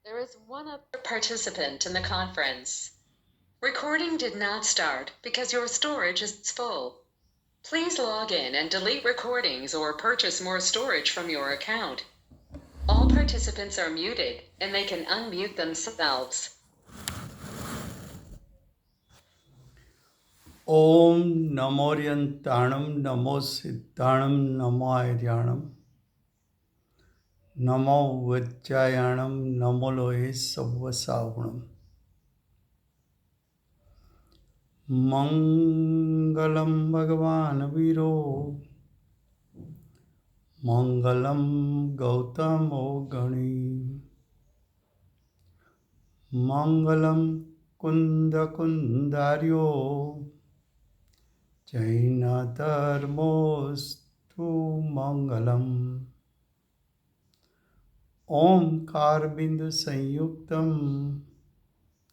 There is one other participant in the conference. Recording did not start because your storage is full. Please log in and delete recordings or purchase more storage from your account. All participants are muted and they can unmute themselves. ओम नमोर्यंताणम नमो सिद्धाणम नमो आर्याणम नमो वज्रायाणम नमो लोहे सव्वसावणम मंगलम भगवान वीरो मंगलम गौतमो गणी मंगलम कुंद कुंदार्यो जैन धर्मोस्तु मंगलम ओंकार बिंदु संयुक्तम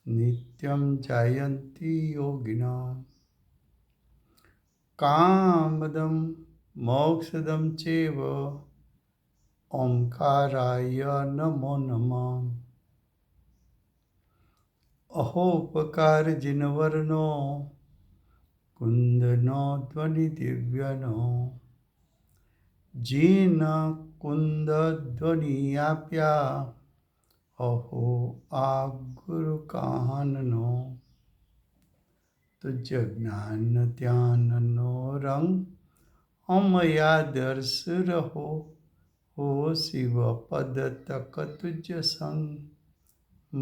नित्यं जयन्ति योगिनां कामदं मोक्षदं चैव ओंकाराय नमो नमः अहोपकारजिनवर्णो कुन्दनो ध्वनिदिव्यनो जीन कुन्दध्वनियाप्या अहो आ गुरु काननो तुझ ज्ञान ध्याननो रंग अमया दर्श रहो हो शिव पद तक तुझ संग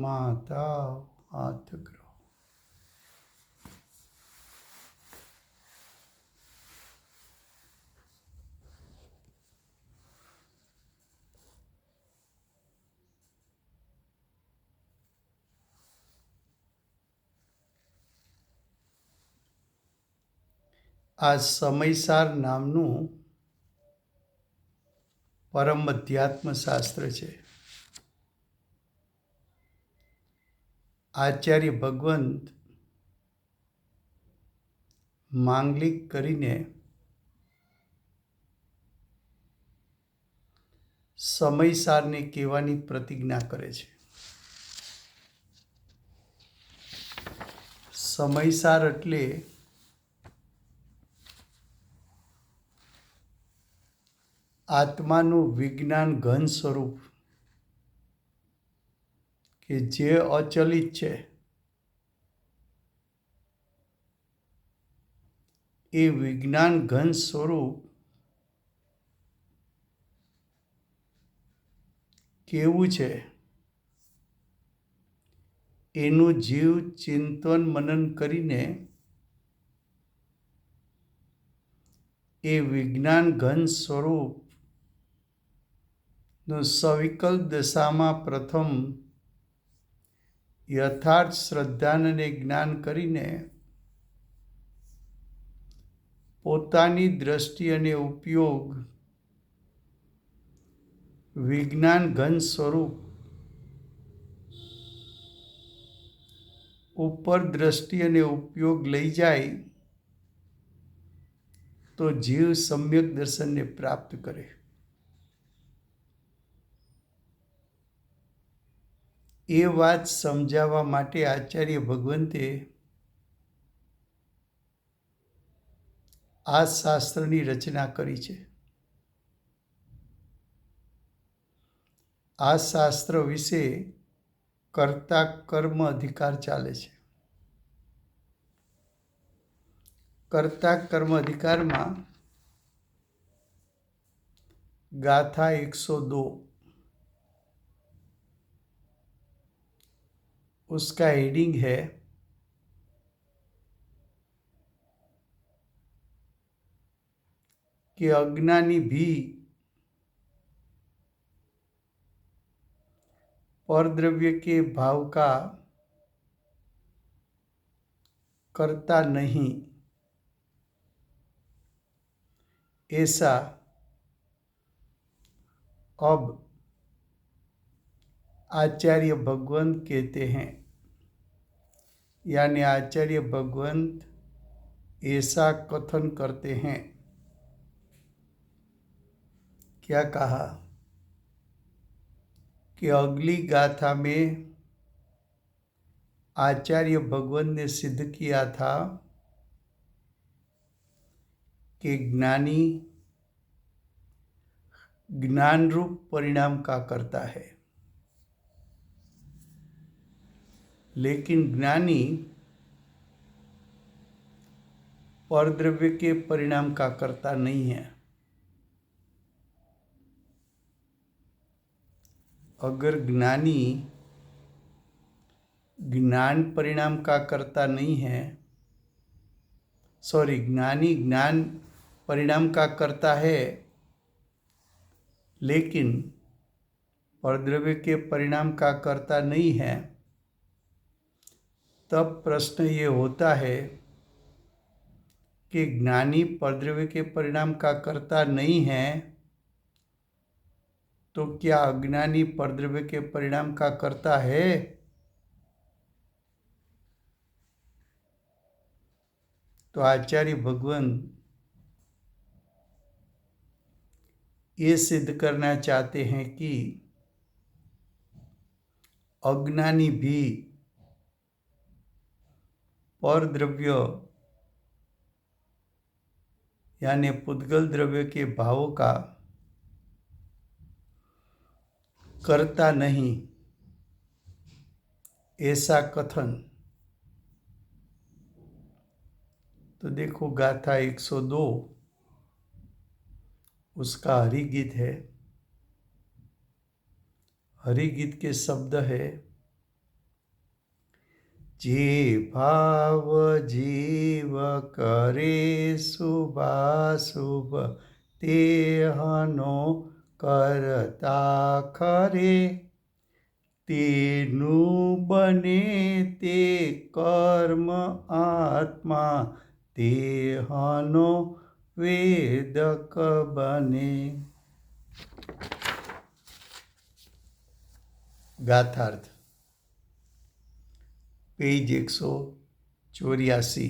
माता हाथ ग्रह। આ સમયસાર નામનું પરમ અધ્યાત્મ શાસ્ત્ર છે. આચાર્ય ભગવંત માંગલિક કરીને સમયસારને કહેવાની પ્રતિજ્ઞા કરે છે. સમયસાર એટલે આત્માનું વિજ્ઞાન ઘન સ્વરૂપ કે જે અચલિત છે એ વિજ્ઞાન ઘન સ્વરૂપ કેવું છે એનું જીવ ચિંતન મનન કરીને એ વિજ્ઞાન ઘન સ્વરૂપ નું સવિકલ્પ દશામાં પ્રથમ યથાર્થ શ્રદ્ધાને જ્ઞાન કરીને પોતાની દ્રષ્ટિ અને ઉપયોગ વિજ્ઞાન ઘન સ્વરૂપ ઉપર દ્રષ્ટિ અને ઉપયોગ લઈ જાય તો જીવ સમ્યક દર્શનને પ્રાપ્ત કરે. એ વાત સમજાવવા માટે આચાર્ય ભગવંતે આ શાસ્ત્રની રચના કરી છે. આ શાસ્ત્ર વિશે કર્તા કર્મ અધિકાર ચાલે છે. કર્તા કર્મ અધિકારમાં गाथा 102 उसका हेडिंग है कि अज्ञानी भी परद्रव्य के भाव का करता नहीं, ऐसा अब आचार्य भगवंत कहते हैं. यानी आचार्य भगवंत ऐसा कथन करते हैं. क्या कहा कि अगली गाथा में आचार्य भगवान ने सिद्ध किया था कि ज्ञानी ज्ञान रूप परिणाम का करता है, लेकिन ज्ञानी परद्रव्य के परिणाम का करता नहीं है। अगर ज्ञानी ज्ञान परिणाम का करता नहीं है, ज्ञानी ज्ञान परिणाम का करता है लेकिन परद्रव्य के परिणाम का करता नहीं है, तब प्रश्न ये होता है कि ज्ञानी परद्रव्य के परिणाम का करता नहीं है, तो क्या अज्ञानी परद्रव्य के परिणाम का करता है? तो आचार्य भगवान ये सिद्ध करना चाहते हैं कि अज्ञानी भी परद्रव्य यानी पुद्गल द्रव्य के भावों का करता नहीं, ऐसा कथन। तो देखो गाथा 102 उसका हरिगीत है। हरिगीत के शब्द है, जे भाव जीव करे शुभाशुभ तेहनो करता खरे, तेनु बने ते कर्म आत्मा तेहनो वेदक बने। गाथार्थ पेज 184,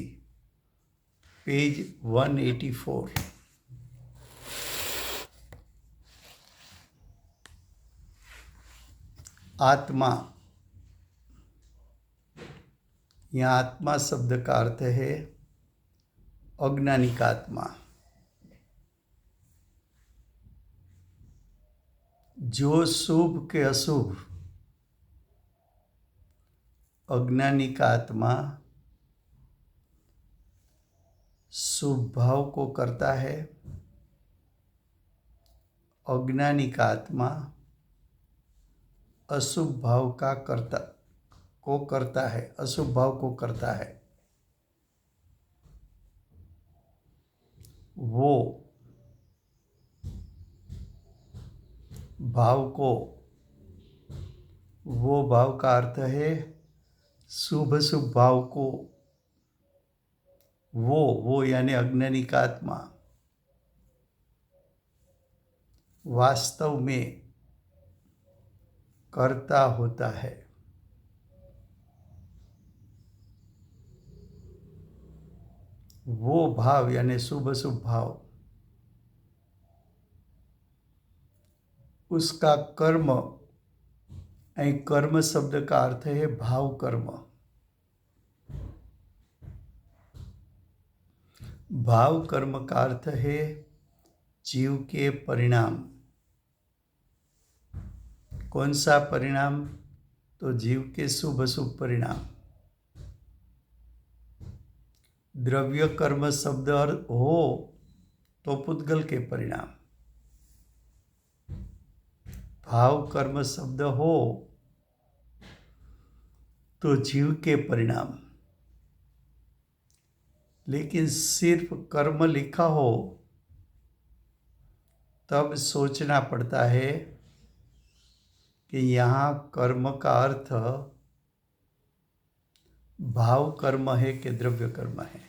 पेज 184। आत्मा, यहाँ आत्मा शब्द का अर्थ है अज्ञानी का आत्मा। जो शुभ के अशुभ अज्ञानी का आत्मा शुभ भाव को करता है, अज्ञानी का आत्मा अशुभ भाव का करता है, अशुभ भाव को करता है। वो भाव का अर्थ है शुभ शुभ भाव को, वो यानी अज्ञानी का आत्मा वास्तव में करता होता है। वो भाव यानी शुभ शुभ भाव उसका कर्म, कर्म शब्द का अर्थ है भाव कर्म। भाव कर्म का अर्थ है जीव के परिणाम। कौन सा परिणाम? तो जीव के शुभ शुभ परिणाम। द्रव्य कर्म शब्द हो तो पुद्गल के परिणाम, भाव कर्म शब्द हो तो जीव के परिणाम। लेकिन सिर्फ कर्म लिखा हो तब सोचना पड़ता है कि यहाँ कर्म का अर्थ भाव कर्म है कि द्रव्य कर्म है।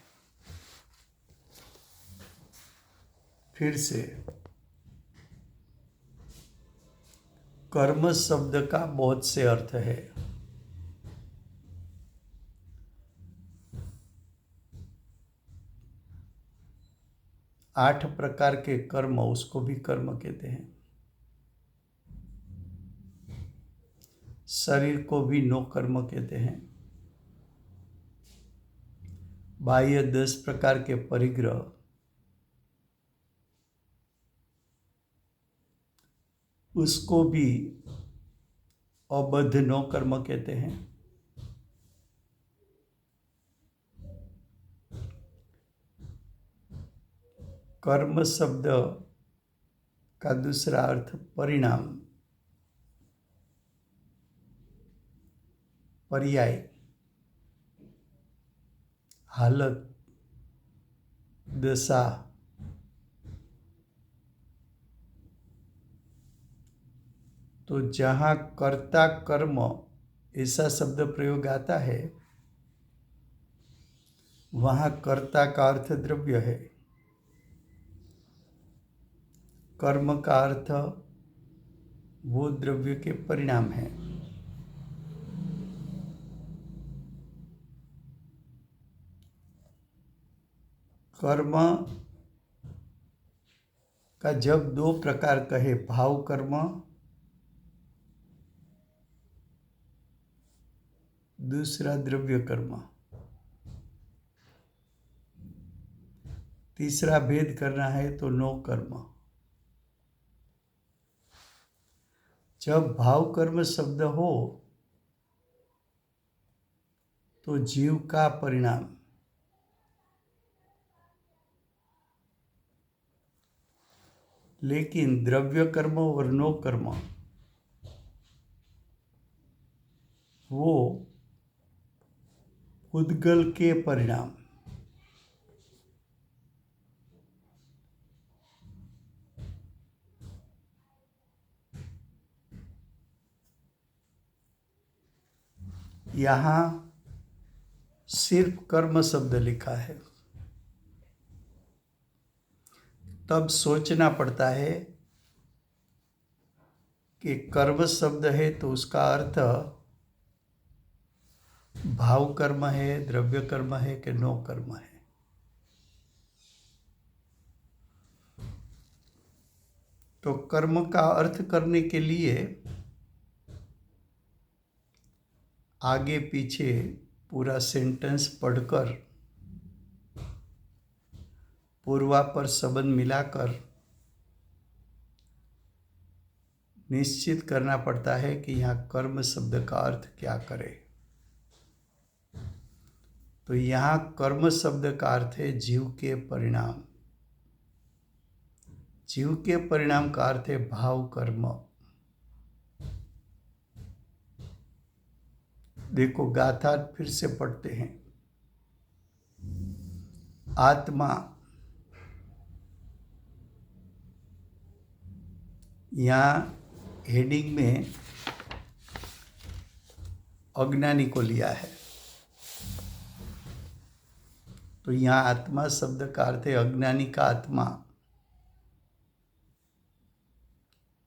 फिर से, कर्म शब्द का बहुत से अर्थ है। आठ प्रकार के कर्म, उसको भी कर्म कहते हैं। शरीर को भी नो कर्म कहते हैं। बाह्य 10 प्रकार के परिग्रह, उसको भी अबद्ध नो कर्म कहते हैं। कर्म शब्द का दूसरा अर्थ परिणाम, पर्याय, हालत, दशा। तो जहाँ कर्ता कर्म ऐसा शब्द प्रयोग आता है, वहाँ कर्ता का अर्थ द्रव्य है, कर्म का अर्थ वो द्रव्य के परिणाम है। कर्म का जब 2 प्रकार कहे, भाव कर्म, दूसरा द्रव्य कर्म, तीसरा भेद करना है तो नो कर्म। जब भाव कर्म शब्द हो तो जीव का परिणाम, लेकिन द्रव्य कर्म और नो कर्म वो उद्गल के परिणाम। यहाँ सिर्फ कर्म शब्द लिखा है, तब सोचना पड़ता है कि कर्म शब्द है तो उसका अर्थ भाव कर्म है, द्रव्य कर्म है कि नो कर्म है। तो कर्म का अर्थ करने के लिए आगे पीछे पूरा सेंटेंस पढ़कर पूर्वापर संबंध मिलाकर निश्चित करना पड़ता है कि यहाँ कर्म शब्द का अर्थ क्या करे। तो यहाँ कर्म शब्द का अर्थ है जीव के परिणाम। जीव के परिणाम का अर्थ है भाव कर्म। देखो गाथा फिर से पढ़ते हैं। आत्मा यहाँ हेडिंग में अज्ञानी को लिया है, तो यहाँ आत्मा शब्द का अर्थ है अज्ञानी का आत्मा।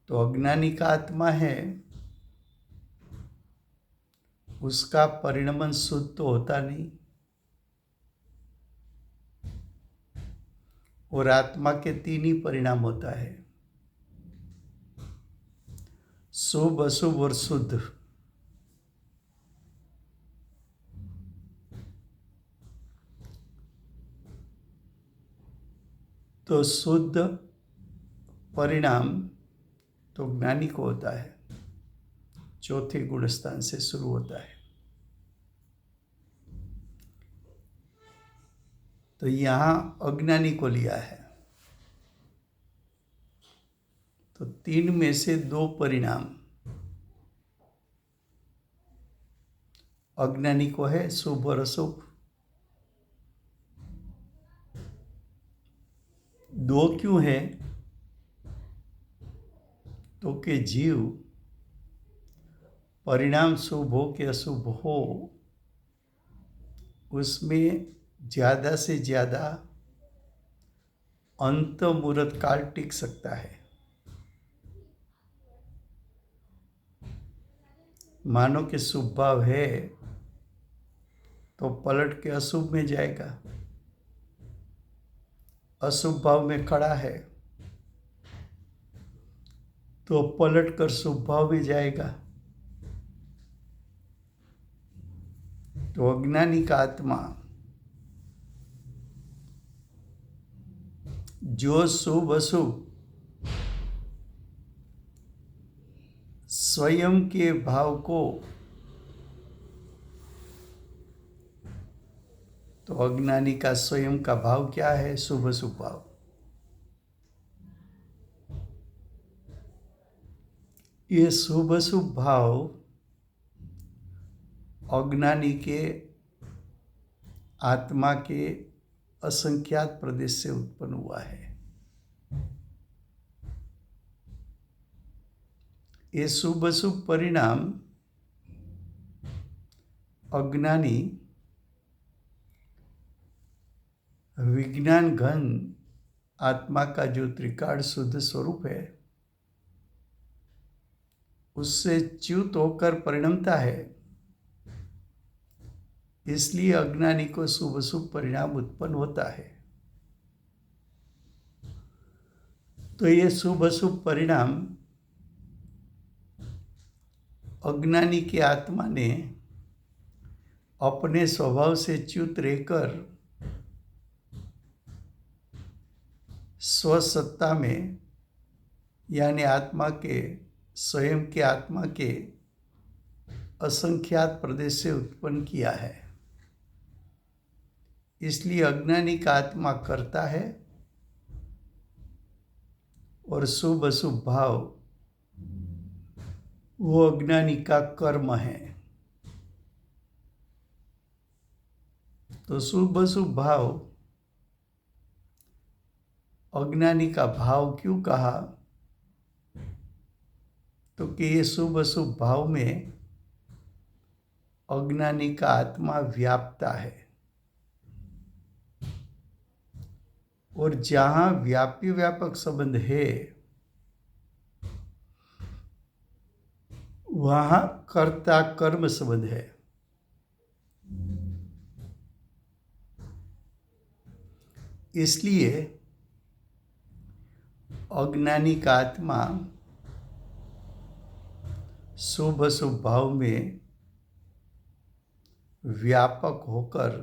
तो अज्ञानी का आत्मा है, उसका परिणमन शुद्ध तो होता नहीं, और आत्मा के 3 ही परिणाम होता है, शुभ, अशुभ और शुद्ध। तो शुद्ध परिणाम तो ज्ञानी को होता है, चौथे गुण स्थान से शुरू होता है। तो यहाँ अज्ञानी को लिया है, तो 3 में से 2 परिणाम अज्ञानी को है, शुभ और अशुभ। 2 क्यों है? तो कि जीव परिणाम शुभ हो कि अशुभ हो, उसमें ज़्यादा से ज़्यादा अंत मुहूर्त काल टिक सकता है। मानो कि शुभ भाव है तो पलट के अशुभ में जाएगा, अशुभ भाव में खड़ा है तो पलट कर शुभ भाव में जाएगा। तो अज्ञानी का आत्मा जो शुभ अशुभ स्वयं के भाव को, तो अज्ञानी का स्वयं का भाव क्या है? शुभ अशुभ भाव। ये शुभ अशुभ भाव अज्ञानी के आत्मा के असंख्यात प्रदेश से उत्पन्न हुआ है। ये शुभ अशुभ परिणाम अज्ञानी विज्ञान घन आत्मा का जो त्रिकाल शुद्ध स्वरूप है उससे च्युत होकर परिणमता है। इसलिए अज्ञानी को शुभ अशुभ परिणाम उत्पन्न होता है। तो ये शुभ अशुभ परिणाम अज्ञानी की आत्मा ने अपने स्वभाव से च्युत रहकर स्वसत्ता में, यानी आत्मा के स्वयं के आत्मा के असंख्यात प्रदेश से उत्पन्न किया है। इसलिए अज्ञानी का आत्मा करता है और शुभ अशुभ भाव वो अज्ञानी का कर्म है। तो शुभ अशुभ भाव अज्ञानी का भाव क्यों कहा? तो कि ये शुभ अशुभ भाव में अज्ञानी का आत्मा व्यापता है, और जहाँ व्यापी व्यापक संबंध है वहाँ कर्ता कर्म संबंध है। इसलिए अज्ञानी का आत्मा शुभ अशुभ भाव में व्यापक होकर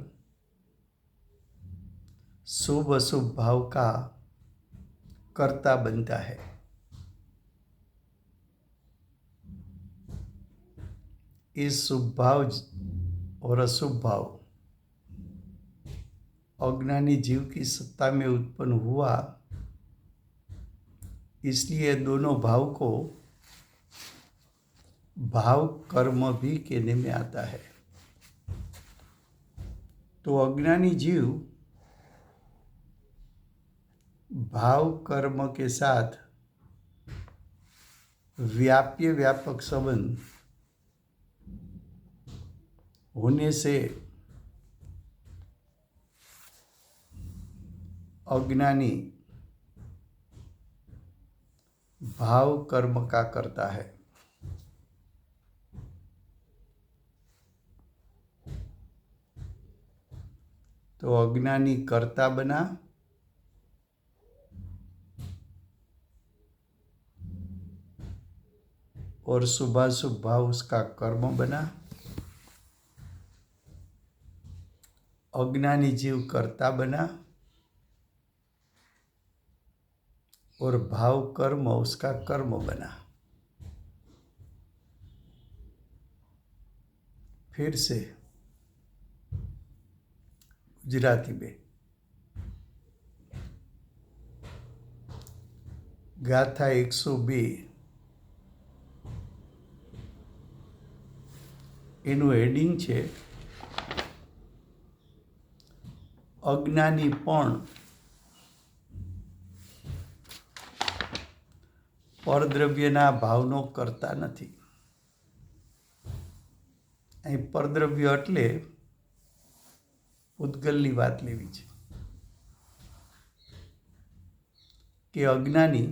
शुभ अशुभ भाव का कर्ता बनता है। इस शुभ भाव और अशुभ भाव अज्ञानी जीव की सत्ता में उत्पन्न हुआ, इसलिए दोनों भाव को भाव कर्म भी कहने में आता है। तो अज्ञानी जीव भाव कर्म के साथ व्याप्य व्यापक संबंध होने से अज्ञानी भाव कर्म का करता है। तो अज्ञानी कर्ता बना और शुभाशुभ भाव उसका कर्म बना। अज्ञानी जीव कर्ता बना और भाव कर्म उसका कर्म बना। फिर से गुजराती में गाथा 102 એનું હેડિંગ છે અજ્ઞાની પણ પરદ્રવ્યના ભાવનો કરતા નથી। અહીં પરદ્રવ્ય એટલે પૂતગલની વાત લેવી છે કે અજ્ઞાની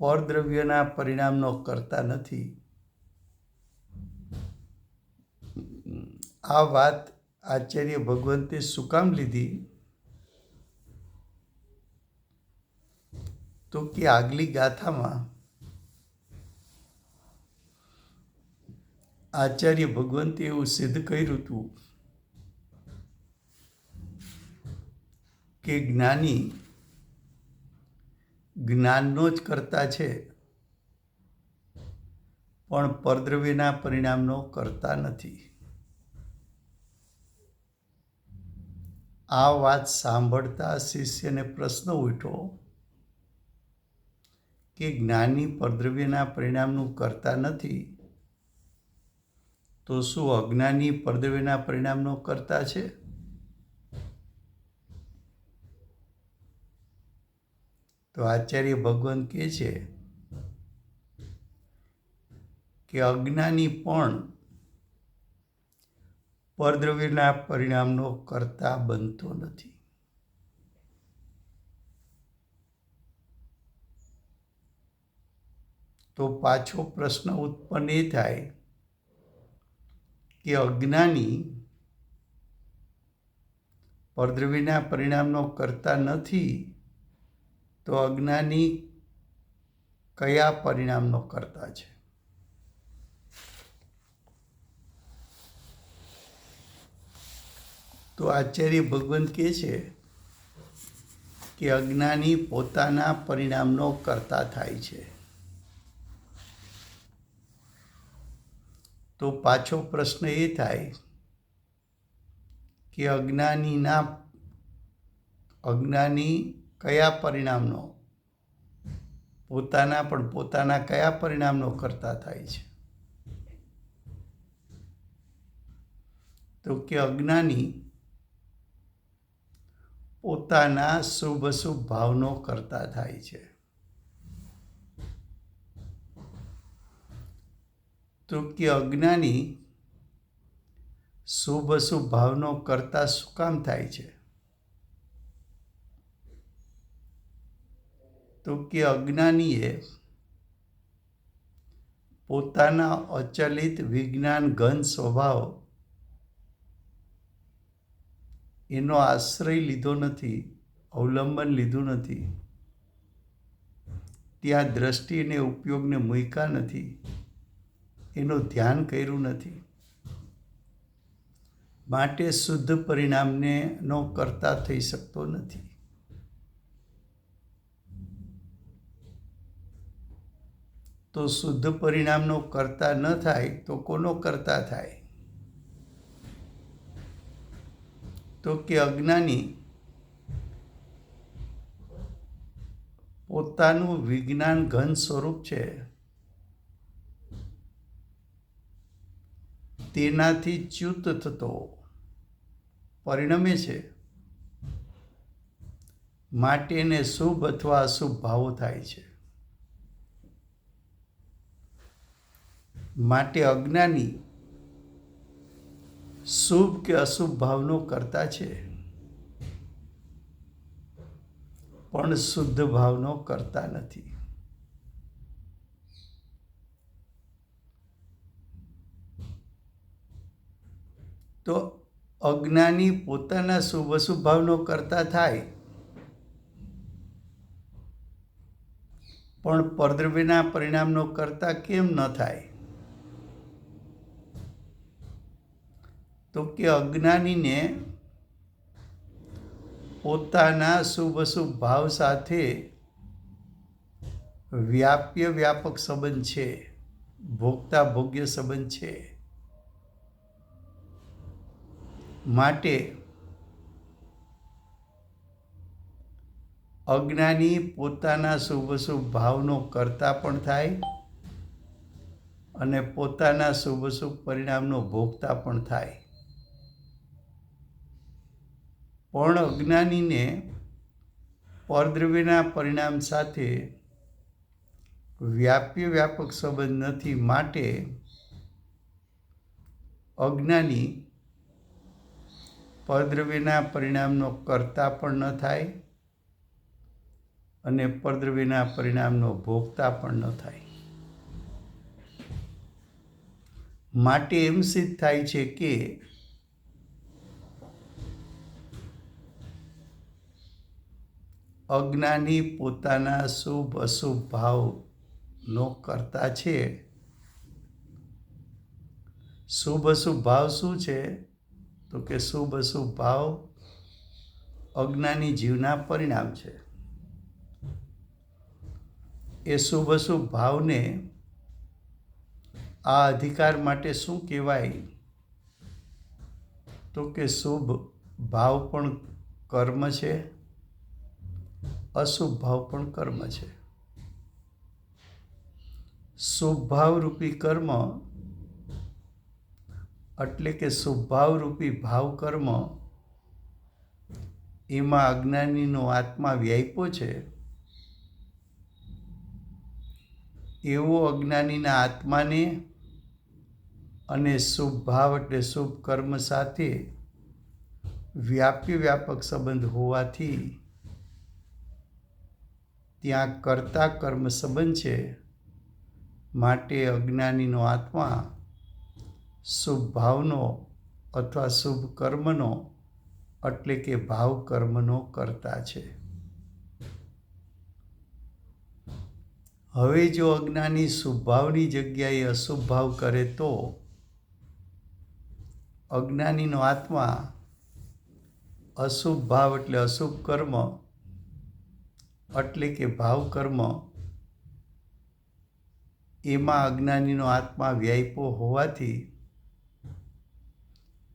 પરદ્રવ્યના પરિણામનો કરતા નથી। આ વાત આચાર્ય ભગવંતે શું કામ લીધી? તો કે આગલી ગાથામાં આચાર્ય ભગવંતે એવું સિદ્ધ કર્યું હતું કે જ્ઞાની જ્ઞાનનો જ કર્તા છે, પણ પરદ્રવ્યના પરિણામનો કર્તા નથી. આ વાત સાંભળતા શિષ્યને પ્રશ્ન ઉઠ્યો કે જ્ઞાની પરદ્રવ્યના પરિણામનું કર્તા નથી, તો શું અજ્ઞાની પરદ્રવ્યના પરિણામનો કર્તા છે? તો આચાર્ય ભગવાન કહે છે કે અજ્ઞાની પણ પરદ્રવ્યના પરિણામનો કર્તા બનતો નથી. તો પાછો પ્રશ્ન ઉત્પન્ન એ થાય કે અજ્ઞાની પરદ્રવ્યના પરિણામનો કર્તા નથી, તો અજ્ઞાની કયા પરિણામનો કર્તા છે? તો આચાર્ય ભગવાન કહે છે કે અજ્ઞાની પોતાના પરિણામનો કર્તા થાય છે. તો પાછો પ્રશ્ન એ થાય કે અજ્ઞાની કયા પરિણામનો, પોતાના કયા પરિણામનો કર્તા થાય છે? તો કે અજ્ઞાની પોતાના શુભ અશુભ ભાવનો કર્તા થાય છે. તો કે અજ્ઞાની શુભ અશુભ ભાવનો કર્તા શું કામ થાય છે? તો કે અજ્ઞાનીએ પોતાના અચલિત વિજ્ઞાન ઘન સ્વભાવ એનો આશ્રય લીધો નથી, અવલંબન લીધું નથી, ત્યાં દ્રષ્ટિ અને ઉપયોગને મૂક્યા નથી, એનું ધ્યાન કર્યું નથી, માટે શુદ્ધ પરિણામને નો કર્તા થઈ શકતો નથી. તો શુદ્ધ પરિણામનો કર્તા ન થાય તો કોનો કર્તા થાય? તો કે અજ્ઞાની પોતાનું વિજ્ઞાન ઘન સ્વરૂપ છે તેનાથી ચ્યુત થતો પરિણમે છે, માટે એને શુભ અથવા અશુભ ભાવો થાય છે. માટે અજ્ઞાની શુભ કે અશુભ ભાવનો કર્તા છે, પણ શુદ્ધ ભાવનો કર્તા નથી. તો અજ્ઞાની પોતાના શુભ અશુભ ભાવનો કર્તા થાય, પણ પરદ્રવ્યના પરિણામનો કર્તા કેમ ન થાય? તો કે અજ્ઞાનીને પોતાના શુભ અશુભ ભાવ સાથે વ્યાપક સંબંધ છે, ભોગતા ભોગ્ય સંબંધ છે. માટે અજ્ઞાની પોતાના શુભ અશુભ ભાવનો કર્તા પણ થાય અને પોતાના શુભ અશુભ પરિણામનો ભોગતા પણ થાય. પણ અજ્ઞાનીને પરદ્રવ્યના પરિણામ સાથે વ્યાપક સંબંધ નથી, માટે અજ્ઞાની પરદ્રવ્યના પરિણામનો કર્તા પણ ન થાય અને પરદ્રવ્યના પરિણામનો ભોગતા પણ ન થાય. માટે એમ સિદ્ધ થાય છે કે અજ્ઞાની પોતાના શુભ અશુભ ભાવનો કર્તા છે, શુભ અશુભ ભાવ શું છે? તો કે શુભ અશુભ ભાવ અજ્ઞાની જીવના પરિણામ છે. એ શુભ અશુભ ભાવને આ અધિકાર માટે શું કહેવાય? તો કે શુભ ભાવ પણ કર્મ છે, અશુભ ભાવ પણ કર્મ છે. શુભ ભાવ રૂપી કર્મ એટલે કે શુભ ભાવ રૂપી ભાવ કર્મ, એમાં અજ્ઞાનીનો આત્મા વ્યાપ્યો છે. એવો અજ્ઞાનીના આત્માને અને શુભ ભાવ એટલે શુભ કર્મ સાથે વ્યાપક સંબંધ હોવાથી ત્યાં કર્તા કર્મ સંબંધ છે. માટે અજ્ઞાનીનો આત્મા શુભ ભાવનો અથવા શુભ કર્મનો એટલે કે ભાવ કર્મનો કર્તા છે. હવે જો અજ્ઞાની શુભ ભાવની જગ્યાએ અશુભ ભાવ કરે તો અજ્ઞાનીનો આત્મા અશુભ ભાવ એટલે અશુભ કર્મ એટલે કે ભાવ કર્મ, એમાં અજ્ઞાનીનો આત્મા વ્યાપ્યો હોવાથી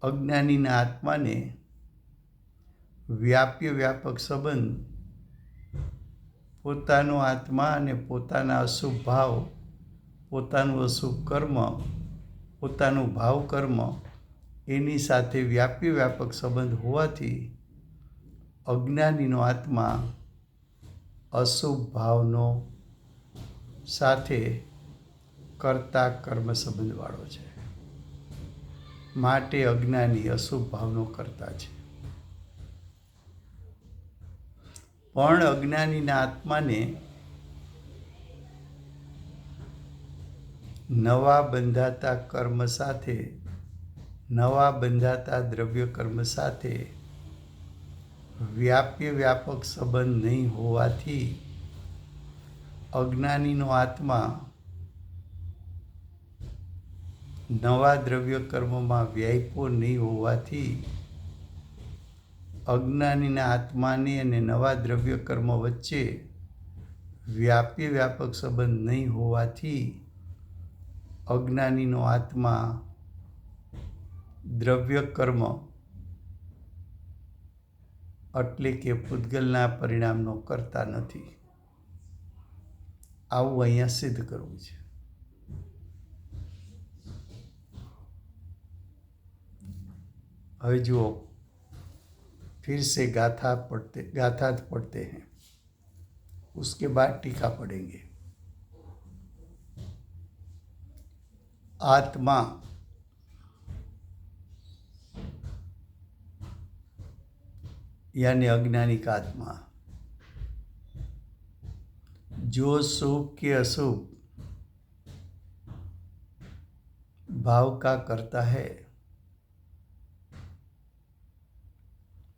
અજ્ઞાનીના આત્માને વ્યાપક સંબંધ પોતાનો આત્મા અને પોતાના અશુભ ભાવ, પોતાનું અશુભ કર્મ, પોતાનું ભાવ કર્મ એની સાથે વ્યાપક સંબંધ હોવાથી અજ્ઞાનીનો આત્મા અશુભ ભાવનો સાથે કર્તા કર્મ સંબંધવાળો છે. માટે અજ્ઞાની અશુભ ભાવનો કર્તા છે. પણ અજ્ઞાનીના આત્માને નવા બંધાતા કર્મ સાથે, નવા બંધાતા દ્રવ્ય કર્મ સાથે વ્યાપક સંબંધ નહીં હોવાથી અજ્ઞાનીનો આત્મા નવા દ્રવ્ય કર્મમાં વ્યાપ્યો નહીં હોવાથી અજ્ઞાનીના આત્માને અને નવા દ્રવ્ય કર્મ વચ્ચે વ્યાપક સંબંધ નહીં હોવાથી અજ્ઞાનીનો આત્મા દ્રવ્ય કર્મ એટલે કે પૂતગલના પરિણામનો કરતા નથી. આવું અહીંયા સિદ્ધ કરવું છે. હવે જુઓ, फिर से गाथा पढ़ते हैं, उसके बाद टीका पढ़ेंगे. आत्मा यानी अज्ञानी का आत्मा जो शुभ के अशुभ भाव का करता है,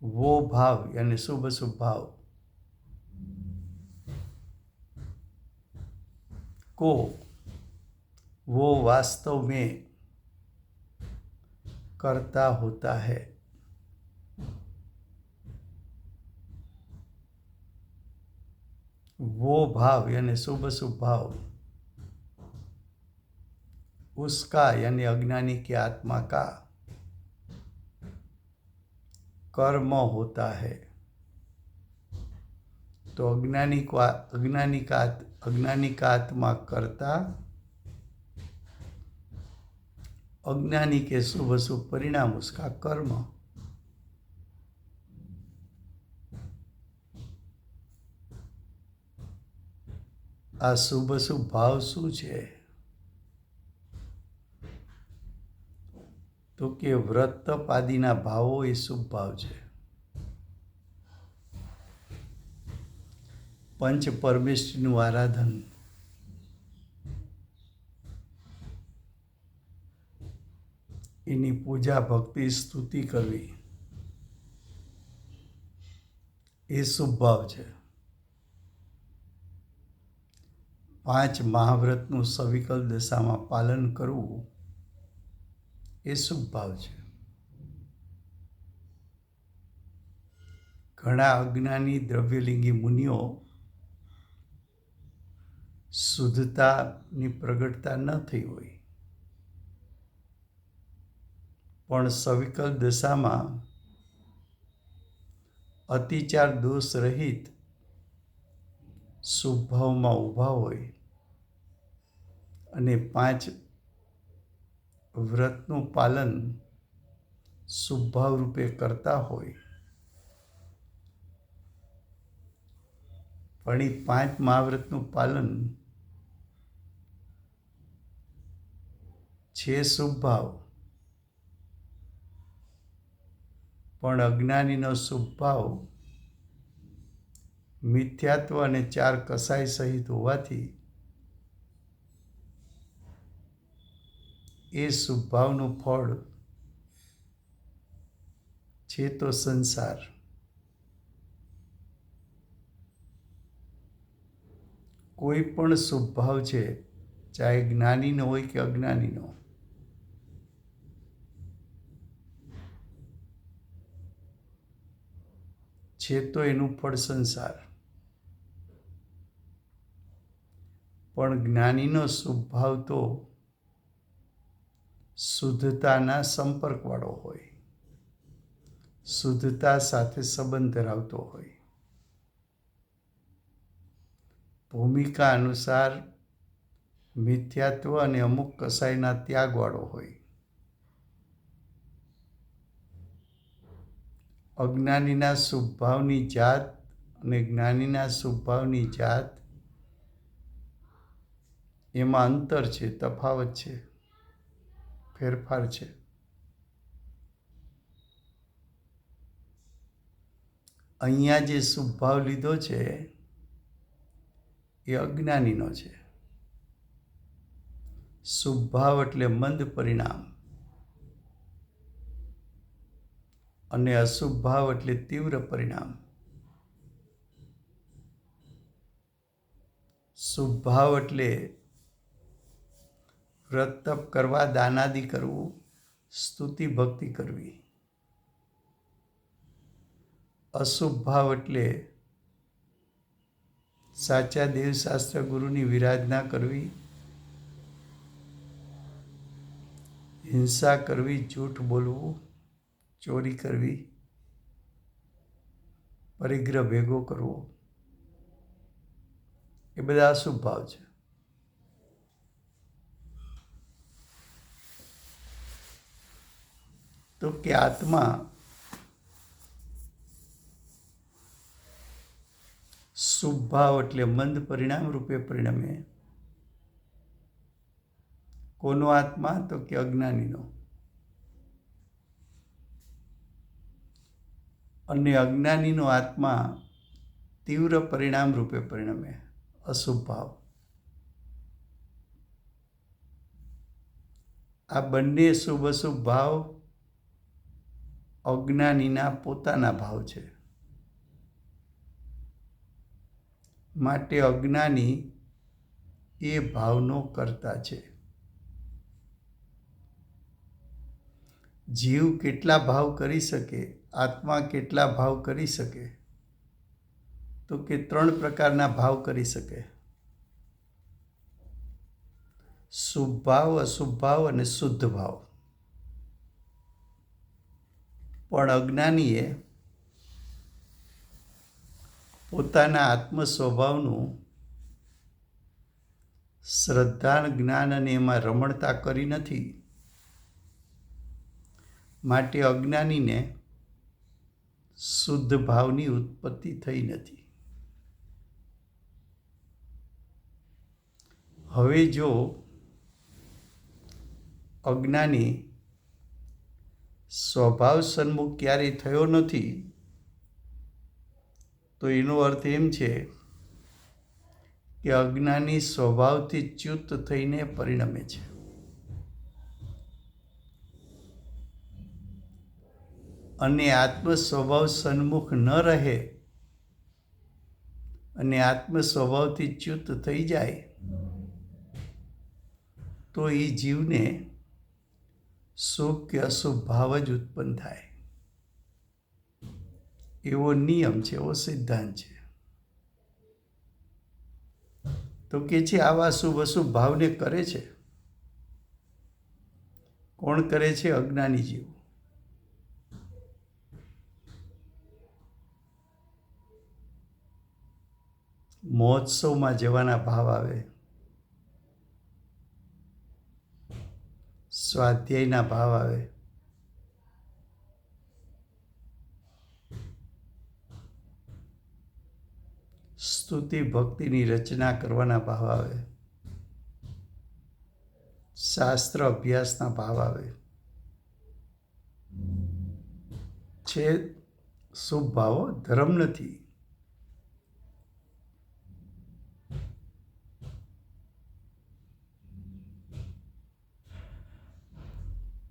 वो भाव यानी शुभ अशुभ भाव को वो वास्तव में करता होता है. वो भाव यानी शुभ अशुभ भाव उसका यानी अज्ञानी के आत्मा का कर्म होता है. तो अज्ञानी का आत्मा करता, अज्ञानी के शुभ अशुभ परिणाम उसका कर्म. आ शुभ अशुभ भाव शू है? तो कि व्रत आदिना भावो ए शुभ भाव है. पंच परमेश्वरનું આરાધન, એની પૂજા ભક્તિ સ્તુતિ કરવી એ શુભ ભાવ છે. 5 મહાવ્રતનું સવિકલ દશામાં પાલન કરવું એ શુભ ભાવ છે. ઘણા અજ્ઞાની દ્રવ્યલિંગી મુનિઓ શુદ્ધતાની પ્રગટતા ન થઈ હોય, પણ સવિકલ દશામાં અતિચાર દોષ રહિત શુભ ભાવમાં ઊભા હોય અને 5 વ્રતનું પાલન શુભ ભાવ રૂપે કરતા હોય, પણ એ 5 મહાવ્રતનું પાલન છે શુભ ભાવ, પણ અજ્ઞાનીનો શુભ ભાવ મિથ્યાત્વ અને 4 કસાય સહિત હોવાથી એ શુભ ભાવનું ફળ છે તો સંસાર. કોઈ પણ શુભ ભાવ છે, ચાહે જ્ઞાનીનો હોય કે અજ્ઞાનીનો, છે તો એનું ફળ સંસાર. પણ જ્ઞાનીનો શુભ ભાવ તો શુદ્ધતાના સંપર્કવાળો હોય, શુદ્ધતા સાથે સંબંધ ધરાવતો હોય, ભૂમિકા અનુસાર મિથ્યાત્વ અને અમુક કસાયના ત્યાગવાળો હોય. અજ્ઞાનીના શુભ ભાવની જાત અને જ્ઞાનીના શુભ ભાવની જાત એમાં અંતર છે, તફાવત છે, ફેરફાર છે. અહીંયા જે શુભ ભાવ લીધો છે એ અજ્ઞાનીનો છે. શુભ ભાવ એટલે મંદ પરિણામ અને અશુભ ભાવ એટલે તીવ્ર પરિણામ. શુભ ભાવ એટલે વ્રત તપ કરવા, દાનાદિ કરવું, સ્તુતિ ભક્તિ કરવી. અશુભ ભાવ એટલે સાચા દેવશાસ્ત્ર ગુરુની વિરાધના કરવી, હિંસા કરવી, જૂઠ બોલવું, ચોરી કરવી, પરિગ્રહ ભેગો કરવો, એ બધા અશુભ ભાવ છે. તો કે આત્મા શુભ ભાવ એટલે મંદ પરિણામ રૂપે પરિણમે. કોનો આત્મા? તો કે અજ્ઞાનીનો. અને અજ્ઞાનીનો આત્મા તીવ્ર પરિણામ રૂપે પરિણમે, અશુભ ભાવ. આ બંને શુભ અશુભ ભાવ અજ્ઞાનીના પોતાના ભાવ છે. માટે અજ્ઞાની એ ભાવનો કર્તા છે. જીવ કેટલા ભાવ કરી શકે, આત્મા કેટલા ભાવ કરી શકે? તો કે 3 પ્રકારના ભાવ કરી શકે: શુભ ભાવ, અશુભ ભાવ અને શુદ્ધ ભાવ. પણ અજ્ઞાનીએ પોતાના આત્મ સ્વભાવનું શ્રદ્ધા, જ્ઞાન અને એમાં રમણતા કરી નથી. માટે અજ્ઞાનીને શુદ્ધ ભાવની ઉત્પત્તિ થઈ નથી. હવે જો અજ્ઞાની સ્વભાવ સન્મુખ ક્યારેય થયો નથી, તો એનો અર્થ એમ છે કે અજ્ઞાની સ્વભાવથી ચ્યુત થઈને પરિણમે છે. અને આત્મ સ્વભાવ સન્મુખ ન રહે અને આત્મ સ્વભાવથી ચ્યુત થઈ જાય તો એ જીવને શુભ કે અશુભ ભાવ જ ઉત્પન્ન થાય, એવો નિયમ છે, એવો સિદ્ધાંત છે. તો કે છે આવા શુભ અશુભ ભાવને કરે છે કોણ કરે છે? અજ્ઞાની જીવ. મહોત્સવમાં જવાના ભાવ આવે, સ્વાધ્યાયના ભાવ આવે, સ્તુતિ ભક્તિની રચના કરવાના ભાવ આવે, શાસ્ત્ર અભ્યાસના ભાવ આવે છે. શુભ ભાવો ધર્મ નથી.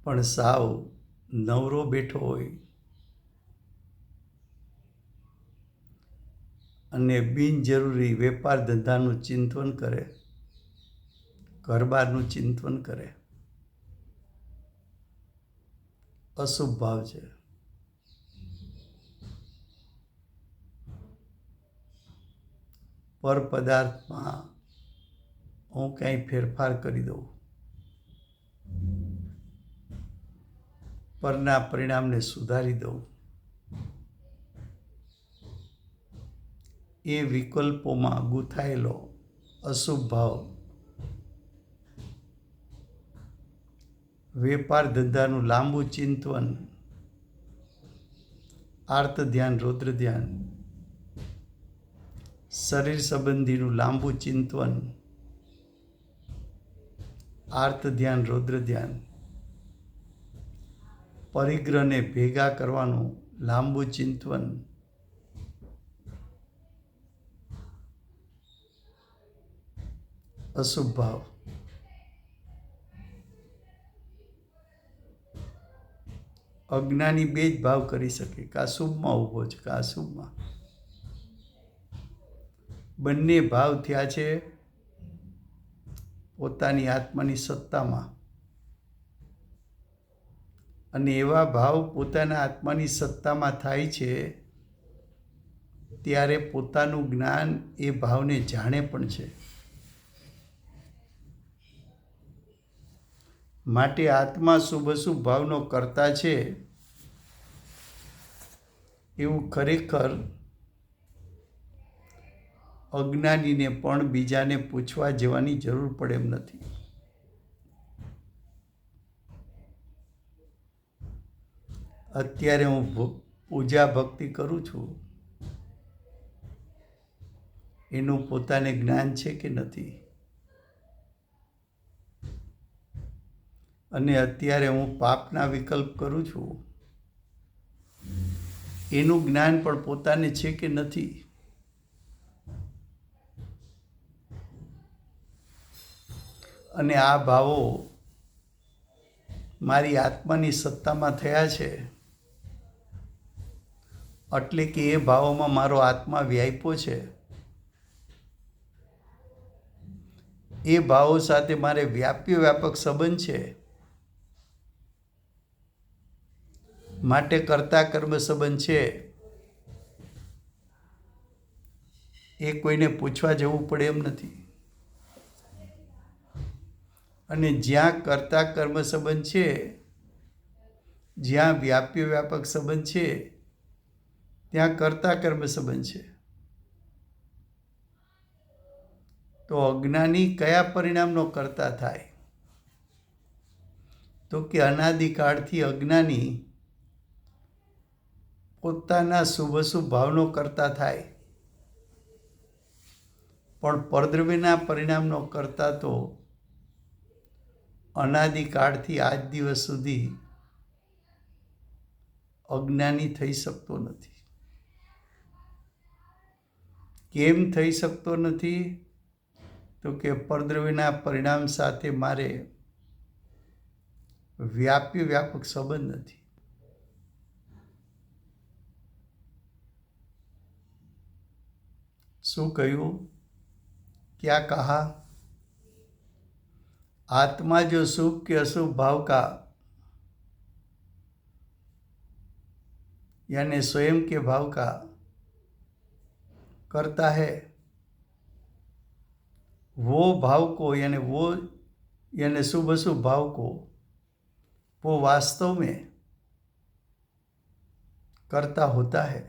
પણ સાવ નવરો બેઠો હોય અને બિનજરૂરી વેપાર ધંધાનું ચિંતન કરે, ઘરબારનું ચિંતન કરે, અશુભ ભાવ છે. પર પદાર્થમાં હું કંઈ ફેરફાર કરી દઉં, પરના પરિણામને સુધારી દઉં, એ વિકલ્પોમાં ગૂંથાયેલો અશુભ ભાવ વેપાર ધંધાનું લાંબુ ચિંતન, આર્ત ધ્યાન, રૌદ્ર ધ્યાન, શરીર સંબંધીનું લાંબુ ચિંતન, આર્ત ધ્યાન, રૌદ્ર ધ્યાન, પરિગ્રહને ભેગા કરવાનું લાંબુ ચિંતન, અશુભ ભાવ. અજ્ઞાની બે જ ભાવ કરી શકે, કાં શુભમાં ઊભો છે કાં અશુભમાં. બંને ભાવ થયા છે પોતાની આત્માની સત્તામાં, અને એવા ભાવ પોતાના આત્માની સત્તામાં થાય છે ત્યારે પોતાનું જ્ઞાન એ ભાવને જાણે પણ છે. માટે આત્મા શુભ અશુભ ભાવનો કર્તા છે એવું ખરેખર અજ્ઞાનીને પણ બીજાને પૂછવા જવાની જરૂર પડે એમ નથી. અત્યારે હું પૂજા ભક્તિ કરું છું, એનું પોતાને જ્ઞાન છે કે નથી? અને અત્યારે હું પાપના વિકલ્પ કરું છું, એનું જ્ઞાન પણ પોતાને છે કે નથી? અને આ ભાવો મારી આત્માની સત્તામાં થયા છે એટલે કે એ ભાવોમાં મારો આત્મા વ્યાપ્યો છે. એ ભાવો સાથે મારે વ્યાપક સંબંધ છે. માટે કર્તા કર્મ સંબંધ છે. એ કોઈને પૂછવા જવું પડે એમ નથી. અને જ્યાં કર્તા કર્મ સંબંધ છે, જ્યાં વ્યાપક સંબંધ છે, ત્યાં કર્તા કર્મ સંબંધ છે. તો અજ્ઞાની કયા પરિણામનો કર્તા થાય? તો કે અનાદિકાળથી અજ્ઞાની પોતાના શુભ અશુભ ભાવનો કર્તા થાય, પણ પરદ્રવ્યના પરિણામનો કર્તા તો અનાદિકાળથી આજ દિવસ સુધી અજ્ઞાની થઈ શકતો નથી. કેમ થઈ શકતો નથી? તો કે પરદ્રવ્યના પરિણામ સાથે મારે વ્યાપક સંબંધ નથી. શું કહ્યું? क्या कहा? आत्मा जो शुभ के अशुभ भाव का यानी स्वयं के भाव का करता है, वो भाव को यानी शुभ अशुभ भाव को वो वास्तव में करता होता है।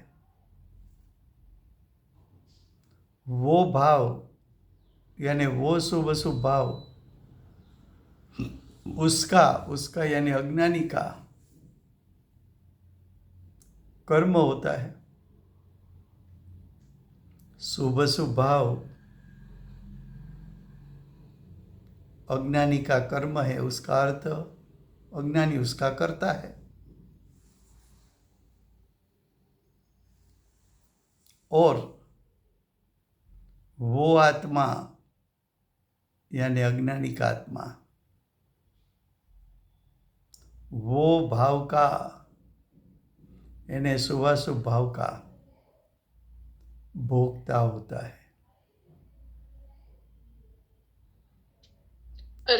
वो भाव यानी वो शुभ अशुभ भाव उसका यानी अज्ञानी का कर्म होता है। शुभ अशुभ भाव अज्ञानी का कर्म है, उसका अर्थ अज्ञानी उसका करता है। और वो आत्मा यानी अज्ञानी का आत्मा वो भाव का यानी शुभाशुभ भाव का भोगता होता है।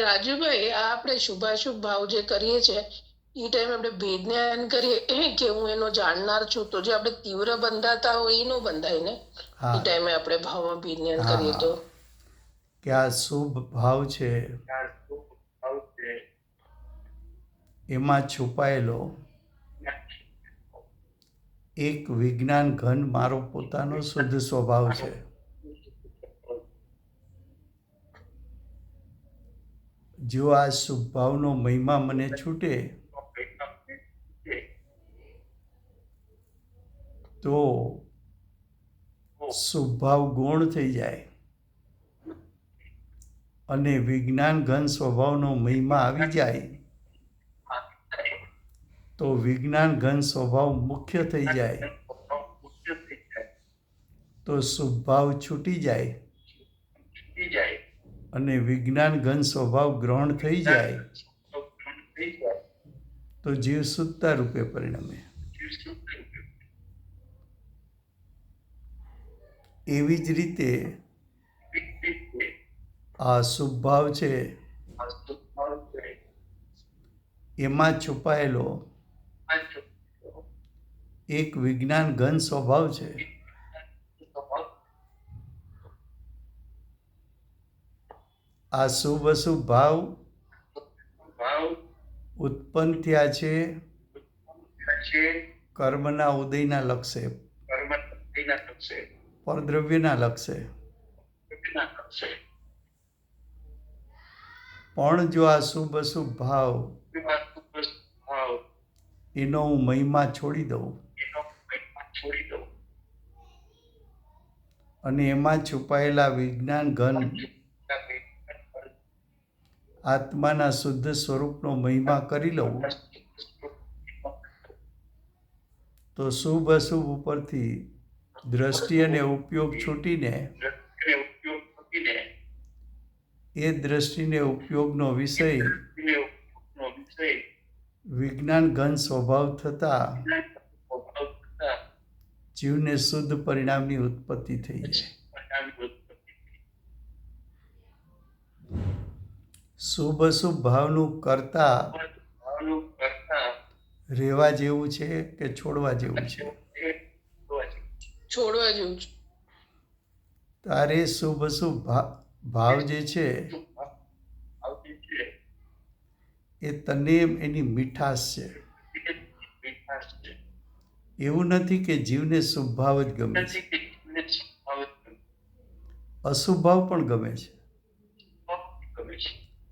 રાજુભાઈ, આ આપણે શુભાશુભ ભાવ જે કરીએ છીએ એ ટાઈમે આપણે ભેદ જ્ઞાન કરીએ કે હું એનો જાણનાર છું, તો જે આપણે તીવ્ર બંધાતા હોય એ નો બંધાય ને? એ ટાઈમે આપણે ભાવમાં ભેદ જ્ઞાન કરીએ તો કે આ શુભ ભાવ છે એમાં છુપાયેલો એક વિજ્ઞાન ઘન મારો પોતાનો શુદ્ધ સ્વભાવ છે। જો આ શુભ ભાવનો મહિમા મને છૂટે તો શુભ ભાવ ગૌણ થઈ જાય અને વિજ્ઞાન ઘન સ્વભાવનો મહિમા આવી જાય તો વિજ્ઞાન ઘન સ્વભાવ મુખ્ય થઈ જાય તો શુભ ભાવ છૂટી જાય અને વિજ્ઞાન ઘન સ્વભાવ ગ્રહણ થઈ જાય તો જીવ શુદ્ધતા રૂપે પરિણમે। એવી જ રીતે આ શુભ ભાવ છે એમાં છુપાયેલો એક વિજ્ઞાન ઘન સ્વભાવ છે। આ શુભ અશુભ ભાવ ઉત્પન્ન થયા છે કર્મના ઉદયના લક્ષે, પરદ્રવ્યના લક્ષે। પણ જો આ શુભ અશુભ ભાવ એનો હું મહિમા છોડી દઉં અને એમાં છુપાયેલા વિજ્ઞાન ઘન આત્માના શુદ્ધ સ્વરૂપનો મહિમા કરી લઉં તો શુભ અશુભ ઉપરથી દ્રષ્ટિ અને ઉપયોગ છૂટીને એ દ્રષ્ટિને ઉપયોગનો વિષય વિજ્ઞાન ઘન સ્વભાવ થતા જીવને શુદ્ધ પરિણામની ઉત્પત્તિ થઈ જાય। શુભ અશુભ ભાવનું કરતા રહેવા જેવું છે કે છોડવા જેવું છે? છોડવા જેવું છે। તારે શુભ અશુભ ભાવ જે છે એ તને એની મીઠાશ છે। એવું નથી કે જીવને શુભ ભાવ જ ગમે છે, અશુભ ભાવ પણ ગમે છે,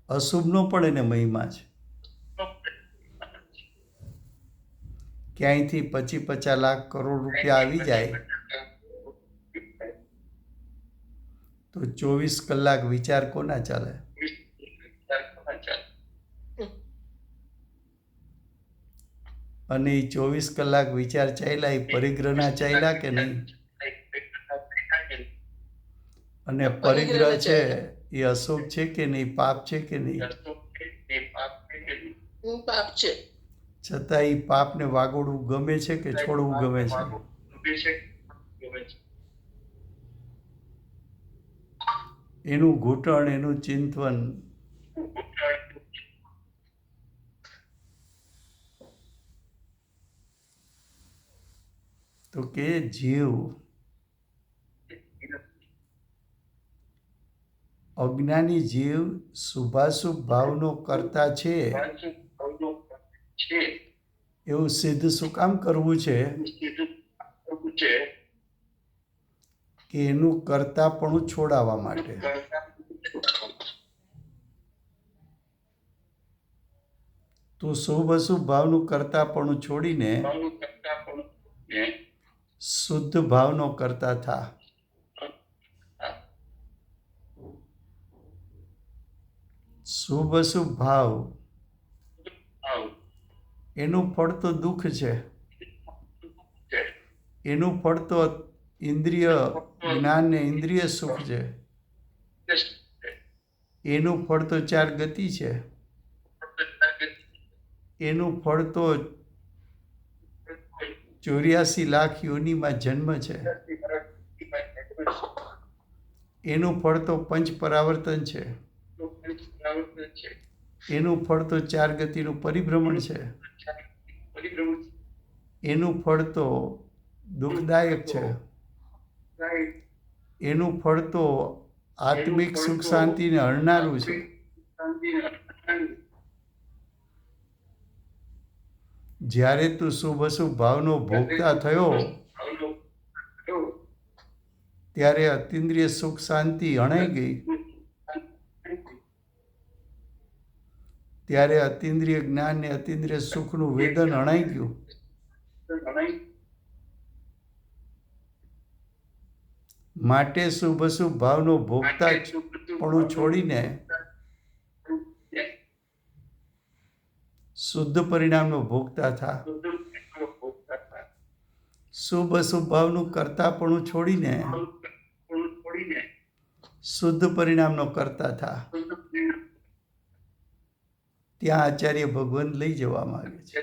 અશુભનો પણ એને મહિમા છે। ક્યાંયથી 50 લાખ કરોડ રૂપિયા આવી જાય તો 24 કલાક વિચાર કોના ચાલે? અને એ 24 કલાક વિચાર ચાલ્યા એ પરિગ્રહના ચાલ્યા કે નહીં? અને પરિગ્રહ છે એ અશુભ છે કે નહીં, પાપ છે કે નહીં? પાપ છે। છતાં એ પાપને વાગોડવું ગમે છે કે છોડવું ગમે છે? એનું ઘૂંટણ, એનું ચિંતન તો કે જીવ અજ્ઞાની જીવ શુભાશુભ ભાવનો કરતા છે એવું સિદ્ધ શું કામ કરવું છે કે એનું કરતાપણું છોડાવવા માટે. તો શુભ અશુભ ભાવનું કરતાપણું છોડીને શુદ્ધ ભાવનો કરતા થા. શુભ અશુભ ભાવ એનું ફળ તો દુઃખ છે, એનું ફળ તો ઇન્દ્રિય જ્ઞાન ને ઇન્દ્રિય સુખ છે, એનું ફળ તો 4 ગતિ છે, એનું ફળ તો 84 લાખ યોનિમાં જન્મ છે, એનું ફળ તો પંચ પરાવર્તન છે, એનું ફળ તો 4 ગતિનું પરિભ્રમણ છે, એનું ફળ તો દુઃખદાયક છે, એનું ફળ તો આત્મિક સુખ શાંતિને હરનારું છે. જ્યારે તું શુભ અશુભ ભાવનો ભોગતા થયો ત્યારે અતિન્દ્રિય સુખ શાંતિ અણાઈ ગઈ, ત્યારે અતિન્દ્રિય જ્ઞાન ને અતિન્દ્રિય સુખનું વેદન અણાઈ ગયું. માટે શુભ અશુભ ભાવનો ભોગતા પણ છોડીને શુદ્ધ પરિણામનો ભોગતા થા. શુભ અશુભ ભાવનું કરતાપણું છોડીને શુદ્ધ પરિણામનો કરતા થા. ત્યાં આચાર્ય ભગવાન લઈ જવા માંગે છે.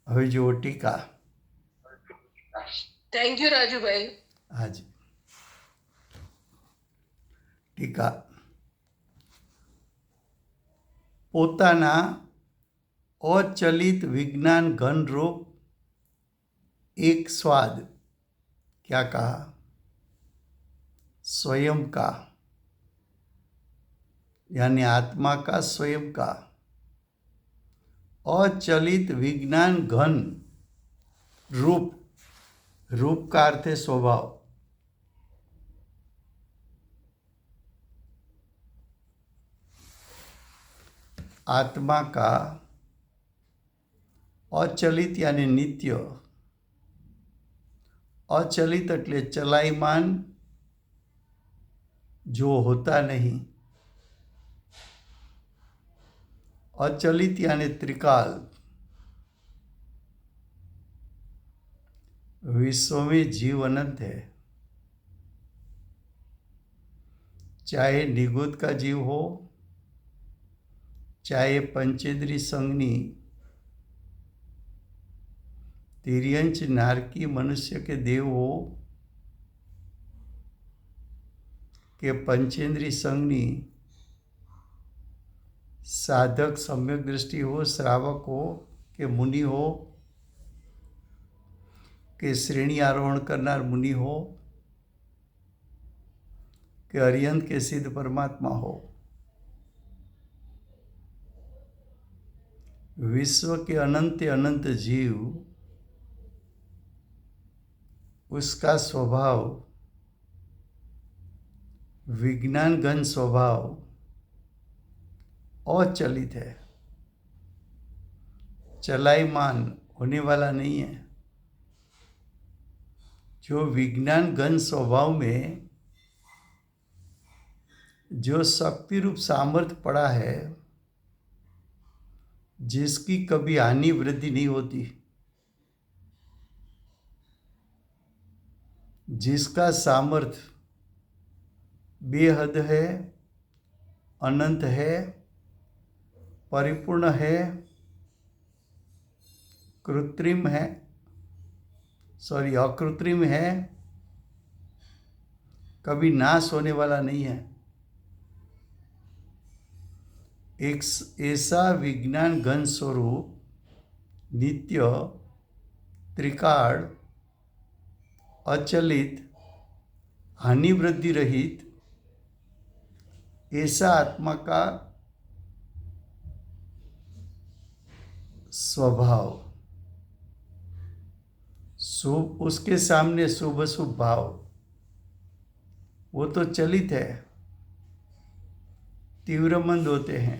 હવે જુઓ ટીકા. Thank you Rajubhai. હાજી. ટીકા. પોતાના અચલિત વિज्ञान घन रूप एक स्वाद क्या कहा स्वयं का यानी आत्मा का स्वयं का अचलित विज्ञान घन रूप, रूप का अर्थ है स्वभाव, आत्मा का अचलित यानी नित्य, अचलित એટલે ચલાયમાન जो होता नहीं, अचलित यानी त्रिकाल, विश्व में जीव अनंत है, चाहे निगुत का जीव हो, चाहे पंचेंद्री संघनी तिर्यंच नारकी मनुष्य के देव हो के पंचेंद्री संघनी साधक सम्यक दृष्टि हो, श्रावक हो के मुनि हो के श्रेणी आरोहण करनार मुनि हो के अरिहंत के सिद्ध परमात्मा हो, विश्व के अनंत अनंत जीव उसका स्वभाव विज्ञान घन स्वभाव अचलित है, चलायमान होने वाला नहीं है. जो विज्ञान घन स्वभाव में जो शक्ति रूप सामर्थ्य पड़ा है, जिसकी कभी हानि वृद्धि नहीं होती, जिसका सामर्थ्य बेहद है, अनंत है, परिपूर्ण है, कृत्रिम है, अकृत्रिम है, कभी नाश होने वाला नहीं है, एक ऐसा विज्ञान घन स्वरूप नित्य, त्रिकाल, अचलित, हानि वृद्धि रहित, ऐसा आत्मा का स्वभाव, शुभ, उसके सामने शुभ अशुभ भाव, वो तो चलित है, तीव्रमंद होते हैं,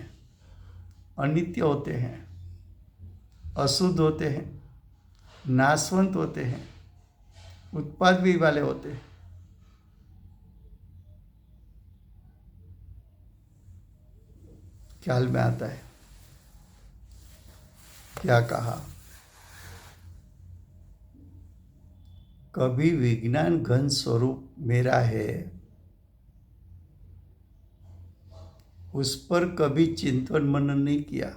अनित्य होते हैं, अशुद्ध होते हैं, नाशवंत होते हैं, उत्पाद भी वाले होते हैं। ख्याल में आता है क्या कहा? कभी विज्ञान घन स्वरूप मेरा है, उस पर कभी चिंतन मनन नहीं किया।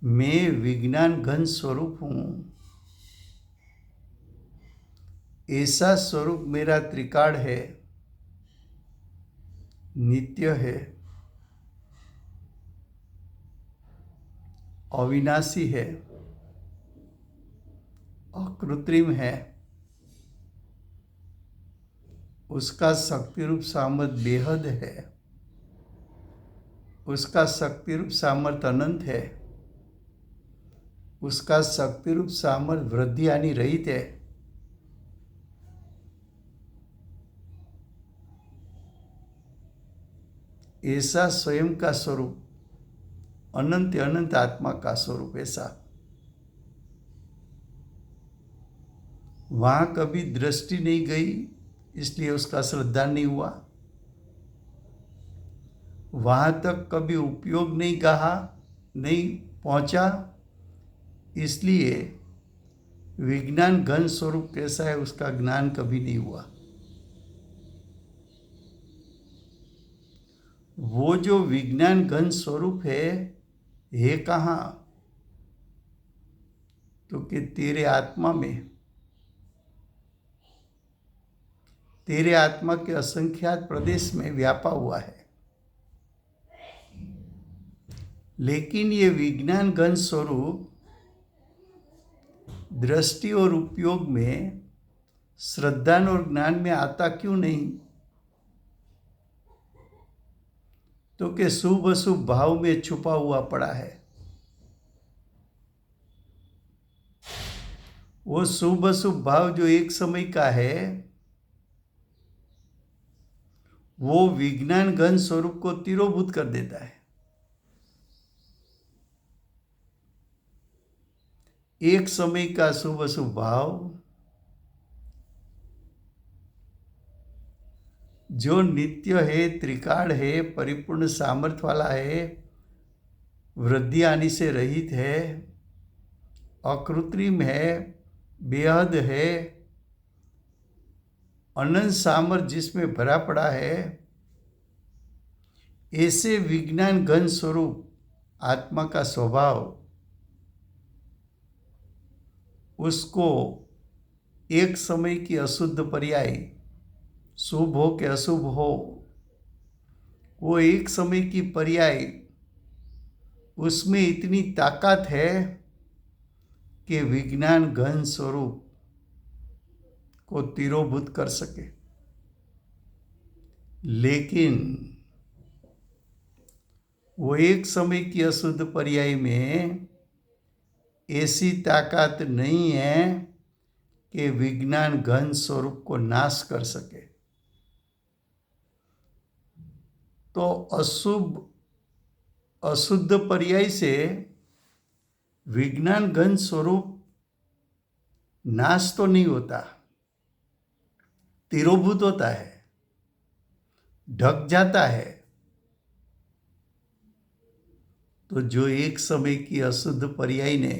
मैं विज्ञान घन स्वरूप हूं, ऐसा स्वरूप मेरा त्रिकाल है, नित्य है, अविनाशी है, अकृत्रिम है, उसका शक्ति रूप सामर्थ्य बेहद है, उसका शक्ति रूप सामर्थ्य अनंत है, उसका शक्ति रूप सामर्थ्य वृद्धि हानि रहित है। ऐसा स्वयं का स्वरूप, अनंत अनंत आत्मा का स्वरूप ऐसा, वहां कभी दृष्टि नहीं गई, इसलिए उसका श्रद्धा नहीं हुआ। वहां तक कभी उपयोग नहीं कहा, नहीं पहुंचा, इसलिए विज्ञान घन स्वरूप कैसा है उसका ज्ञान कभी नहीं हुआ। वो जो विज्ञान घन स्वरूप है कहाँ? तो कि तेरे आत्मा में, तेरे आत्मा के असंख्यात प्रदेश में व्यापा हुआ है। लेकिन ये विज्ञान घन स्वरूप दृष्टि और उपयोग में, श्रद्धा और ज्ञान में आता क्यों नहीं? तो कि शुभ अशुभ भाव में छुपा हुआ पड़ा है। वो शुभ अशुभ भाव जो एक समय का है, वो विज्ञान घन स्वरूप को तिरोभूत कर देता है। एक समय का शुभ अशुभ भाव जो नित्य है, त्रिकाल है, परिपूर्ण सामर्थ्य वाला है, वृद्धि हानि से रहित है, अकृत्रिम है, बेहद है, अनंत सामर्थ्य जिसमें भरा पड़ा है, ऐसे विज्ञान घन स्वरूप आत्मा का स्वभाव, उसको एक समय की अशुद्ध पर्याय, शुभ हो कि अशुभ हो, वो एक समय की पर्याय, उसमें इतनी ताकत है कि विज्ञान घन स्वरूप को तिरोभूत कर सके। लेकिन वो एक समय की अशुद्ध पर्याय में ऐसी ताकत नहीं है कि विज्ञान घन स्वरूप को नाश कर सके। तो अशुद्ध पर्याय से विज्ञान घन स्वरूप नाश तो नहीं होता, तिरोभूत होता है, ढक जाता है। तो जो एक समय की अशुद्ध पर्याय ने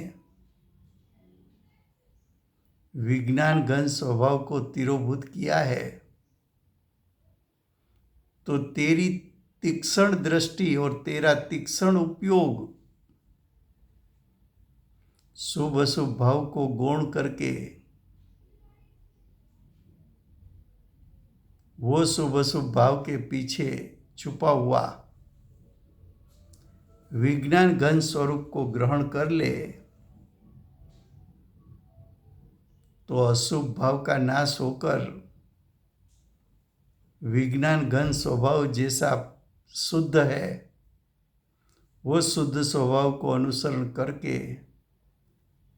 विज्ञान घन स्वभाव को तिरोभूत किया है, तो तेरी तीक्ष्ण दृष्टि और तेरा तीक्ष्ण उपयोग शुभ अशुभ भाव को गौण करके वो शुभ अशुभ भाव के पीछे छुपा हुआ विज्ञान घन स्वरूप को ग्रहण कर ले तो अशुभ भाव का नाश होकर विज्ञान घन स्वभाव जैसा शुद्ध है वो शुद्ध स्वभाव को अनुसरण करके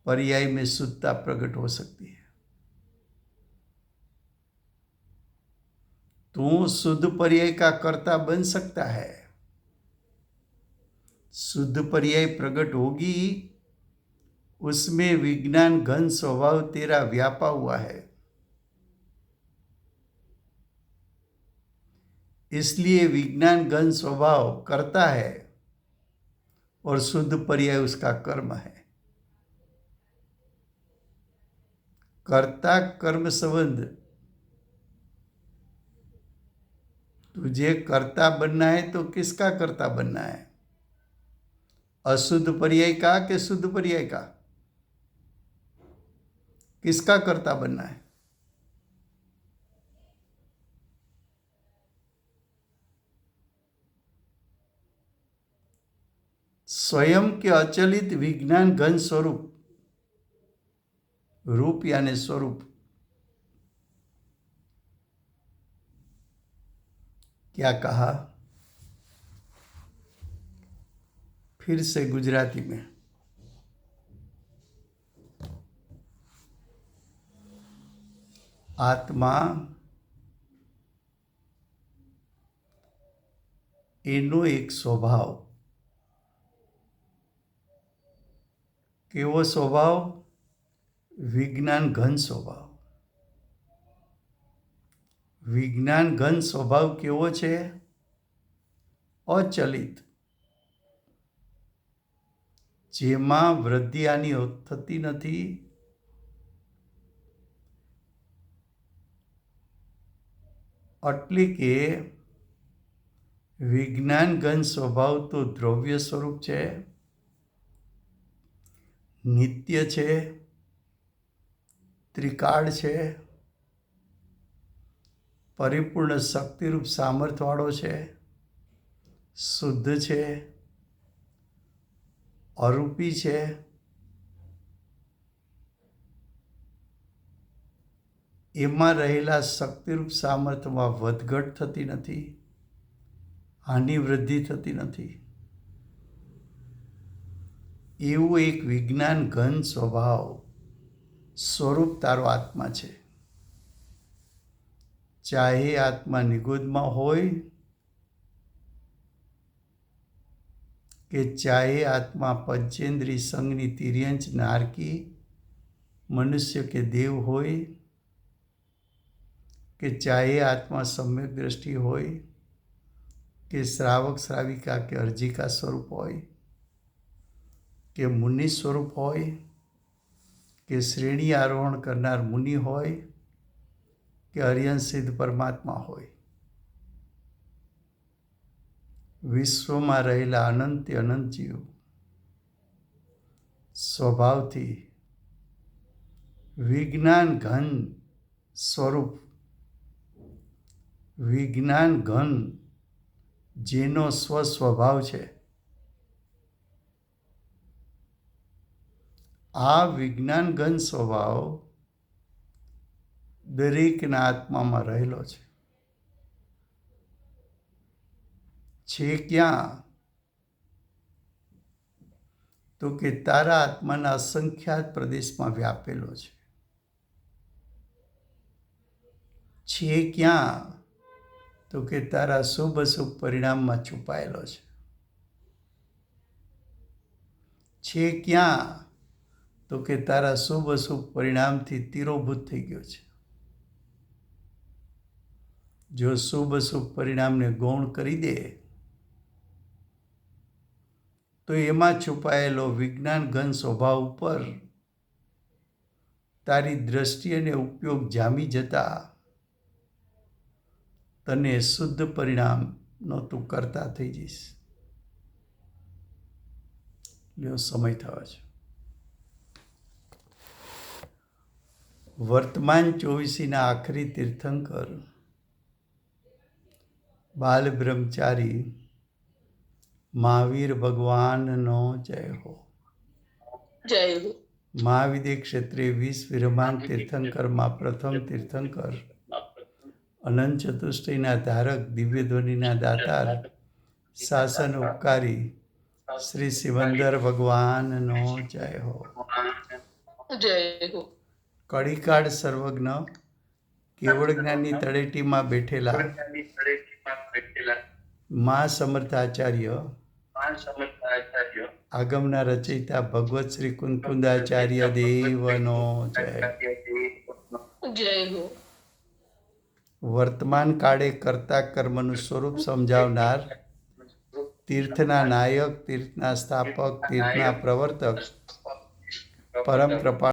पर्याय में शुद्धता प्रकट हो सकती है। तू शुद्ध पर्याय का कर्ता बन सकता है। शुद्ध पर्याय प्रकट होगी उसमें विज्ञान घन स्वभाव तेरा व्यापा हुआ है, इसलिए विज्ञान घन स्वभाव करता है और शुद्ध पर्याय उसका कर्म है। कर्ता कर्म संबंध, तुझे कर्ता बनना है तो किसका कर्ता बनना है? अशुद्ध पर्याय का कि शुद्ध पर्याय का? किसका कर्ता बनना है? स्वयं के अचलित विज्ञान घन स्वरूप, रूप यानी स्वरूप। क्या कहा? फिर से गुजराती में। आत्मा एनो एक स्वभाव, केवो स्वभाव? विज्ञान घन स्वभाव। विज्ञान घन स्वभाव केवो छे? अचलित, जेमां वृद्धि आनी थती नथी, એટલે કે વિજ્ઞાન ઘન સ્વભાવ તો દ્રવ્ય સ્વરૂપ છે, નિત્ય છે, ત્રિકાળ છે, પરિપૂર્ણ શક્તિરૂપ સામર્થ્યવાળો છે, શુદ્ધ છે, અરૂપી છે, એમાં રહેલા શક્તિરૂપ સામર્થ્યમાં વધઘટ થતી નથી, હાનિ વૃદ્ધિ થતી નથી, એવું એક વિજ્ઞાન ઘન સ્વભાવ સ્વરૂપ તારો આત્મા છે। ચાહે આત્મા નિગોદમાં હોય કે ચાહે આત્મા પંચેન્દ્રિય સંઘની તિર્યંચ નારકી મનુષ્ય કે દેવ હોય કે ચાહે આત્મા સમ્યક દ્રષ્ટિ હોય કે શ્રાવક શ્રાવિકા કે અર્જિકા સ્વરૂપ હોય કે મુનિ સ્વરૂપ હોય કે શ્રેણી આરોહણ કરનાર મુનિ હોય કે અરિયન સિદ્ધ પરમાત્મા હોય, વિશ્વમાં રહેલા અનંત અનંત જીવ સ્વભાવથી વિજ્ઞાન ઘન સ્વરૂપ, વિજ્ઞાન ઘન જેનો સ્વસ્વભાવ છે, આ વિજ્ઞાન ઘન સ્વભાવ દરેકના આત્મામાં રહેલો છે ક્યાં? તો કે તારા આત્માના અસંખ્યાત પ્રદેશમાં વ્યાપેલો છે ક્યાં? તો કે તારા શુભ અશુભ પરિણામમાં છુપાયેલો છે ક્યાં? તો કે તારા શુભ અશુભ પરિણામથી તીરોભૂત થઈ ગયો છે। જો શુભ અશુભ પરિણામને ગૌણ કરી દે તો એમાં છુપાયેલો વિજ્ઞાન ઘન સ્વભાવ ઉપર તારી દ્રષ્ટિ અને ઉપયોગ જામી જતા તને શુદ્ધ પરિણામનો તું કરતા થઈ જઈશ। લ્યો સમય થયો છે। વર્તમાન ચોવીસીના આખરી તીર્થંકર બાલ બ્રહ્મચારી મહાવીર ભગવાનનો જય હો. જય હો. મહાવિદ્ય ક્ષેત્રે 20 વિરમાન તીર્થંકરમાં પ્રથમ તીર્થંકર, અનંત ચતુષ્ટયના ધારક, દિવ્ય ધ્વનિના દાતાર, શાસન ઉપકારી શ્રી સિવંદર ભગવાનનો જય હો. જય હો. કળીકાળ સર્વજ્ઞ કેવળ જ્ઞાનની તળેટીમાં બેઠેલા મા સમર્થાચાર્ય, આગમના રચયિતા ભગવત શ્રી કુંકુંદાચાર્ય દેવનો જય. જય હો. વર્તમાન કાળે કરતા કર્મનું સ્વરૂપ સમજાવનાર, તીર્થના નાયક, તીર્થના સ્થાપક, તીર્થના પ્રવર્તક, પરમ કૃપા